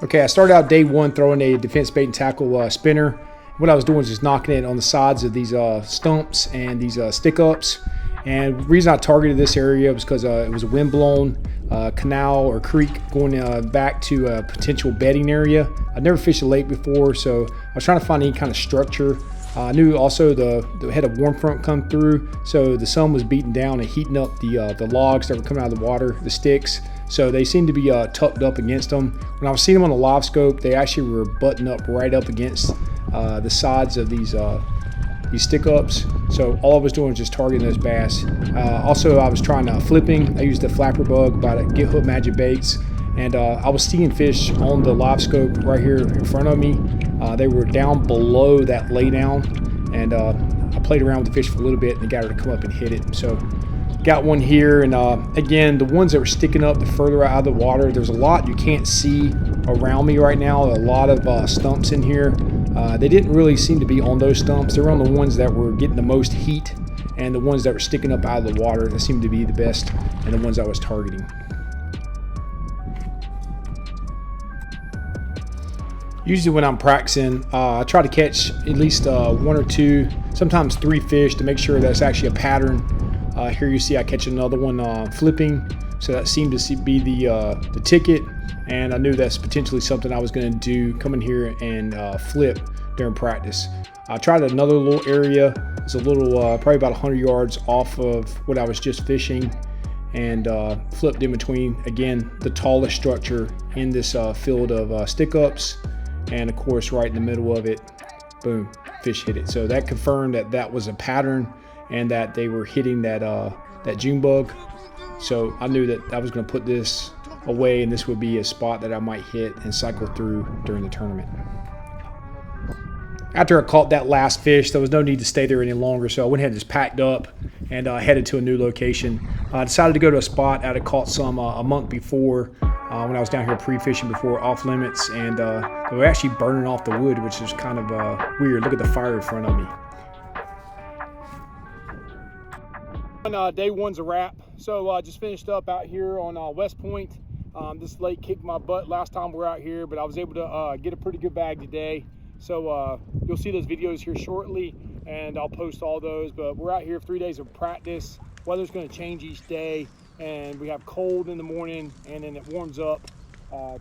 Okay, I started out day one throwing a defense bait and tackle spinner. What I was doing was just knocking it on the sides of these stumps and these stick ups. And the reason I targeted this area was because it was a wind-blown canal or creek going back to a potential bedding area. I'd never fished a lake before, so I was trying to find any kind of structure. I knew also the had a warm front come through, so the sun was beating down and heating up the logs that were coming out of the water, the sticks. So they seemed to be tucked up against them. When I was seeing them on the live scope, they actually were buttoned up right up against the sides of these stick ups. So all I was doing was just targeting those bass. Also, I was trying flipping. I used the flapper bug by the Get Hook Magic Baits, and I was seeing fish on the live scope right here in front of me. They were down below that lay down, and I played around with the fish for a little bit and got her to come up and hit it. So got one here, and again, the ones that were sticking up the further out of the water, there's a lot you can't see around me right now. A lot of stumps in here. They didn't really seem to be on those stumps. They were on the ones that were getting the most heat, and the ones that were sticking up out of the water that seemed to be the best, and the ones I was targeting. Usually when I'm practicing, I try to catch at least one or two, sometimes three fish to make sure that's actually a pattern. Here you see I catch another one flipping, so that seemed to be the ticket, and I knew that's potentially something I was going to do, come in here and flip during practice. I tried another little area. It's a little, probably about 100 yards off of what I was just fishing, and flipped in between, again, the tallest structure in this field of stick-ups, and of course right in the middle of it, boom, fish hit it. So that confirmed that that was a pattern and that they were hitting that June bug. So I knew that I was going to put this away, and this would be a spot that I might hit and cycle through during the tournament. After I caught that last fish, there was no need to stay there any longer, so I went ahead and just packed up and headed to a new location. I decided to go to a spot I had caught some a month before when I was down here pre-fishing before off limits, and they were actually burning off the wood, which is kind of weird. Look at the fire in front of me. Day one's a wrap. So I just finished up out here on West Point. This lake kicked my butt last time we were out here, but I was able to get a pretty good bag today. So you'll see those videos here shortly, and I'll post all those. But we're out here for 3 days of practice. Weather's going to change each day, and we have cold in the morning, and then it warms up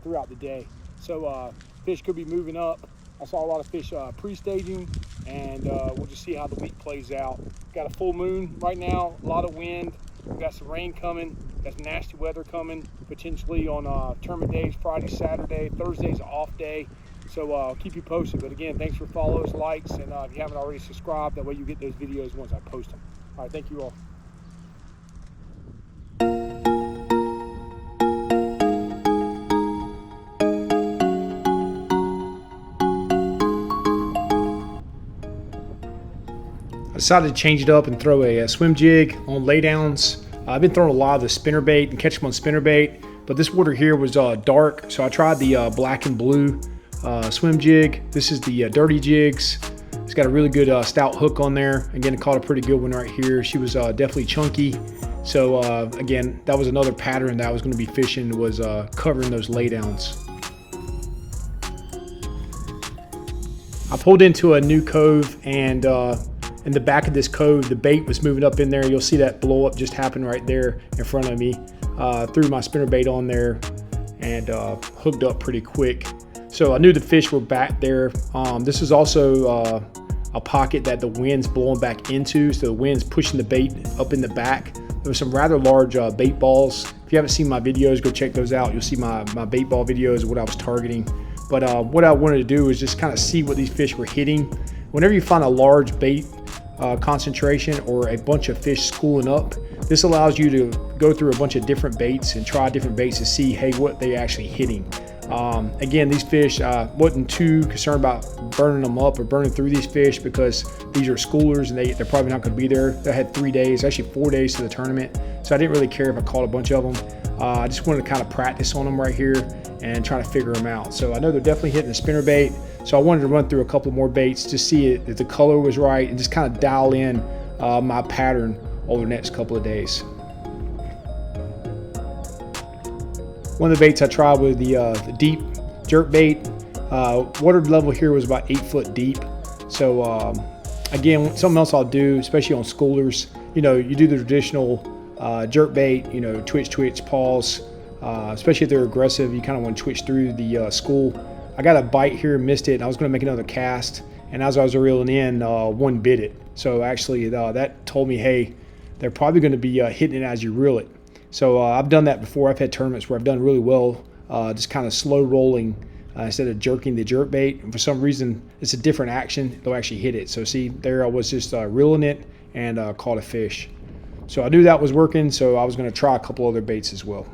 throughout the day. So fish could be moving up. I saw a lot of fish pre-staging, and we'll just see how the week plays out. Got a full moon right now, a lot of wind. We've got some rain coming, got some nasty weather coming, potentially on tournament days, Friday, Saturday. Thursday's an off day. So I'll keep you posted. But again, thanks for follows, likes, and if you haven't already subscribed, that way you get those videos once I post them. All right, thank you all. I decided to change it up and throw a swim jig on laydowns. I've been throwing a lot of the spinner bait and catch them on spinner bait, but this water here was dark, so I tried the black and blue swim jig. This is the dirty jigs. It's got a really good stout hook on there. Again, I caught a pretty good one right here. She was definitely chunky. So again, that was another pattern that I was going to be fishing, was covering those laydowns. I pulled into a new cove, and in the back of this cove, the bait was moving up in there. You'll see that blow up just happened right there in front of me. Threw my spinner bait on there and hooked up pretty quick. So I knew the fish were back there. This is also a pocket that the wind's blowing back into, so the wind's pushing the bait up in the back. There were some rather large bait balls. If you haven't seen my videos, go check those out. You'll see my bait ball videos of what I was targeting. But what I wanted to do is just kind of see what these fish were hitting. Whenever you find a large bait concentration or a bunch of fish schooling up, this allows you to go through a bunch of different baits and try different baits to see, hey, what they actually hitting. Again, these fish, wasn't too concerned about burning them up or burning through these fish, because these are schoolers and they're probably not going to be there. They had 3 days, actually 4 days to the tournament, so I didn't really care if I caught a bunch of them. I just wanted to kind of practice on them right here and try to figure them out. So I know they're definitely hitting the spinner bait, so I wanted to run through a couple more baits to see if the color was right and just kind of dial in my pattern over the next couple of days. One of the baits I tried was the deep jerk bait. Water level here was about 8 foot deep. So again, something else I'll do, especially on schoolers, you know, you do the traditional jerk bait, you know, twitch, pause, especially if they're aggressive, you kind of want to twitch through the school. I got a bite here, missed it, and I was going to make another cast, and as I was reeling in, one bit it. So actually that told me, hey, they're probably going to be hitting it as you reel it. So I've done that before. I've had tournaments where I've done really well, just kind of slow rolling instead of jerking the jerk bait. And for some reason, it's a different action. They'll actually hit it. So see, there I was just reeling it and caught a fish. So I knew that was working, so I was going to try a couple other baits as well.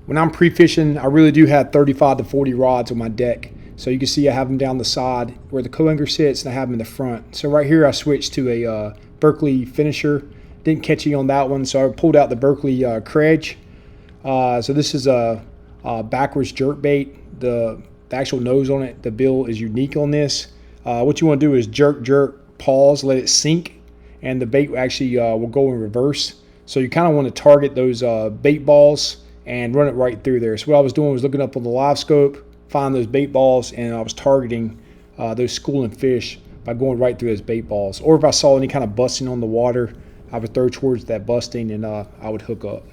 When I'm pre-fishing, I really do have 35 to 40 rods on my deck. So you can see I have them down the side where the co-angler sits, and I have them in the front. So right here I switched to a Berkeley finisher. Didn't catch any on that one, so I pulled out the Berkeley Credge. So this is a backwards jerk bait. The actual nose on it, the bill is unique on this. What you want to do is jerk, pause, let it sink, and the bait actually will go in reverse. So you kind of want to target those bait balls and run it right through there. So what I was doing was looking up on the live scope, find those bait balls, and I was targeting those schooling fish by going right through those bait balls. Or if I saw any kind of busting on the water, I would throw towards that busting and I would hook up.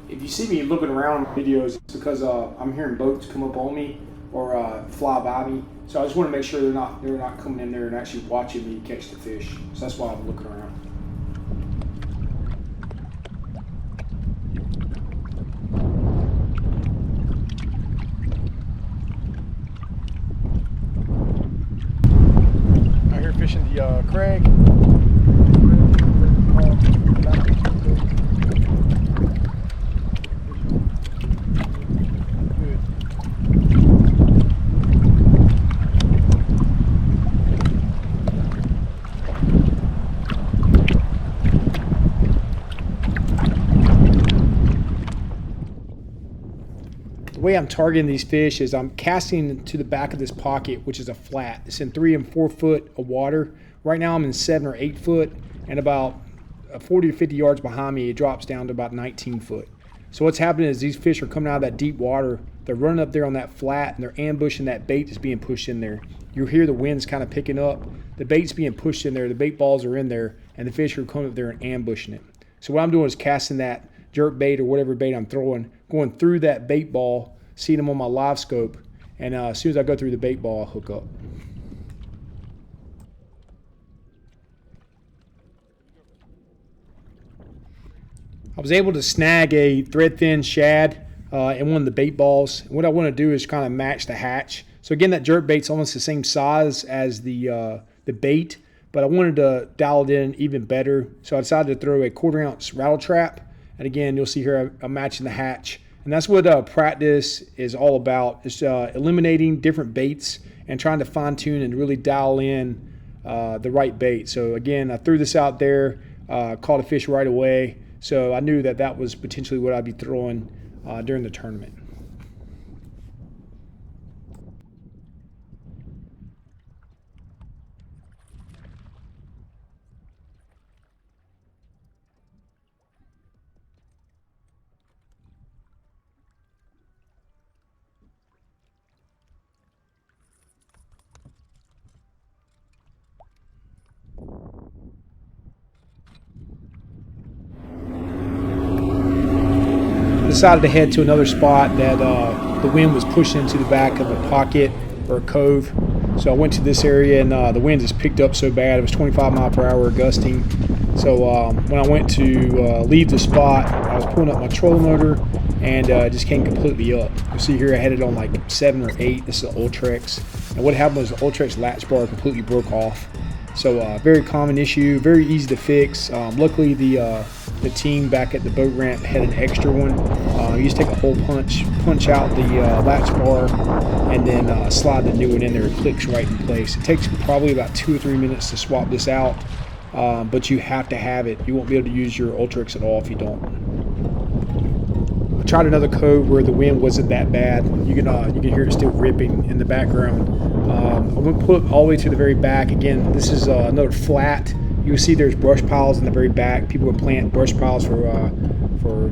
If you see me looking around videos, it's because I'm hearing boats come up on me or fly by me. So I just want to make sure they're not coming in there and actually watching me catch the fish. So that's why I'm looking around. Out here fishing the Craig. The way I'm targeting these fish is I'm casting to the back of this pocket, which is a flat. It's in 3 and 4 foot of water. Right now I'm in 7 or 8 foot, and about 40 to 50 yards behind me, it drops down to about 19 foot. So what's happening is these fish are coming out of that deep water. They're running up there on that flat, and they're ambushing that bait that's being pushed in there. You hear the winds kind of picking up. The bait's being pushed in there. The bait balls are in there, and the fish are coming up there and ambushing it. So what I'm doing is casting that jerk bait or whatever bait I'm throwing, going through that bait ball, seeing them on my live scope, and as soon as I go through the bait ball, I'll hook up. I was able to snag a thread thin shad in one of the bait balls. And what I want to do is kind of match the hatch. So again, that jerk bait's almost the same size as the bait, but I wanted to dial it in even better. So I decided to throw a 1/4 ounce rattle trap. And again, you'll see here I'm matching the hatch. And that's what practice is all about. It's eliminating different baits and trying to fine tune and really dial in the right bait. So again, I threw this out there, caught a fish right away. So I knew that that was potentially what I'd be throwing during the tournament. Decided to head to another spot that the wind was pushing into the back of a pocket or a cove. So I went to this area, and the wind just picked up so bad. It was 25 mile per hour gusting. So when I went to leave the spot, I was pulling up my trolling motor and it just came completely up. You see here I had it on like 7 or 8. This is an Ultrex. And what happened was the Ultrex latch bar completely broke off. So very common issue, very easy to fix. Luckily the team back at the boat ramp had an extra one. You just take a hole punch out the latch bar, and then slide the new one in there. It clicks right in place. It takes probably about 2 or 3 minutes to swap this out, but you have to have it. You won't be able to use your Ultrex at all if you don't. I tried another cove where the wind wasn't that bad. You can hear it still ripping in the background. I went put all the way to the very back. Again, this is another flat. You will see there's brush piles in the very back. People would plant brush piles for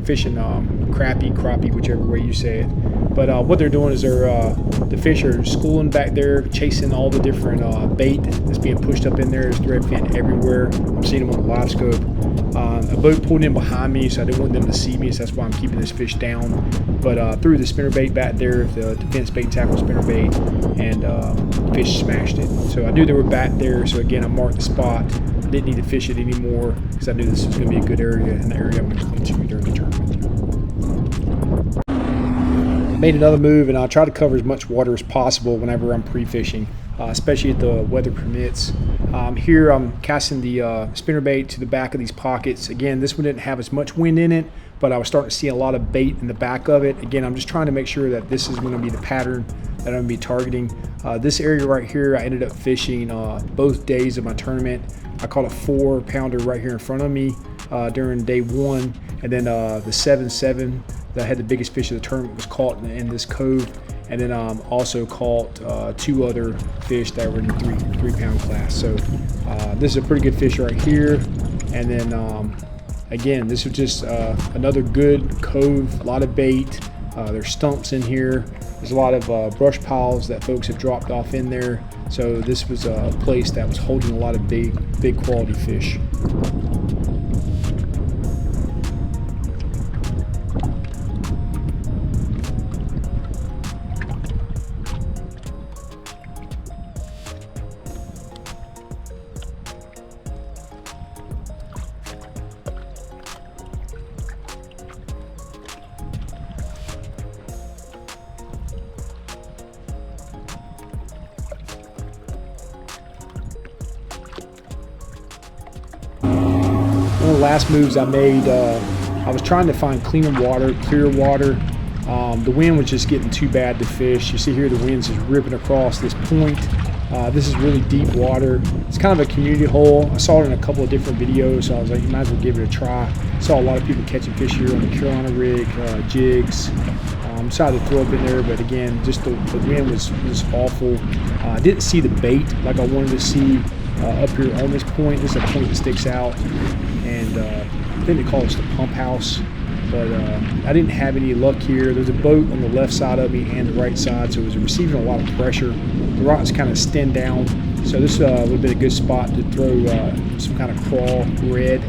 fishing crappie, whichever way you say it. But what they're doing is the fish are schooling back there, chasing all the different bait that's being pushed up in there. There's thread fin everywhere. I'm seeing them on the live scope. A boat pulled in behind me, so I didn't want them to see me, so that's why I'm keeping this fish down. But threw the spinnerbait back there, the defense bait and tackle spinnerbait, and the fish smashed it. So I knew they were back there, so again, I marked the spot. I didn't need to fish it anymore because I knew this was going to be a good area, and the area I'm going to clean to during the tournament. Made another move, and I try to cover as much water as possible whenever I'm pre-fishing, especially if the weather permits. Here I'm casting the spinnerbait to the back of these pockets. Again, this one didn't have as much wind in it, but I was starting to see a lot of bait in the back of it. Again, I'm just trying to make sure that this is going to be the pattern that I'm going to be targeting. This area right here, I ended up fishing both days of my tournament. I caught a 4-pounder right here in front of me during day 1, and then the 7.7 that had the biggest fish of the tournament was caught in this cove, and then also caught 2 other fish that were in the 3-pound class. So this is a pretty good fish right here. And then again, this was just another good cove, a lot of bait. There's stumps in here. There's a lot of brush piles that folks have dropped off in there. So this was a place that was holding a lot of big quality fish. One of the last moves I made, I was trying to find clear water. The wind was just getting too bad to fish. You see here the wind's just ripping across this point. This is really deep water. It's kind of a community hole. I saw it in a couple of different videos, so I was like, you might as well give it a try. Saw a lot of people catching fish here on the Carolina rig, jigs. Decided to throw up in there, but again, just the wind was awful. I didn't see the bait like I wanted to see up here on this point. This is a point that sticks out, and I think they call this the pump house. But I didn't have any luck here. There's a boat on the left side of me and the right side, so it was receiving a lot of pressure. The rocks kind of stand down, so this would have been a good spot to throw some kind of crawl red.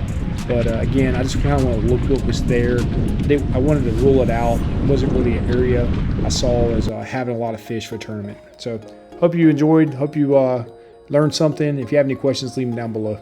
But again, I just kind of want to look what was there. I wanted to rule it out. It wasn't really an area I saw as having a lot of fish for a tournament. So hope you enjoyed. Hope you learned something. If you have any questions, leave them down below.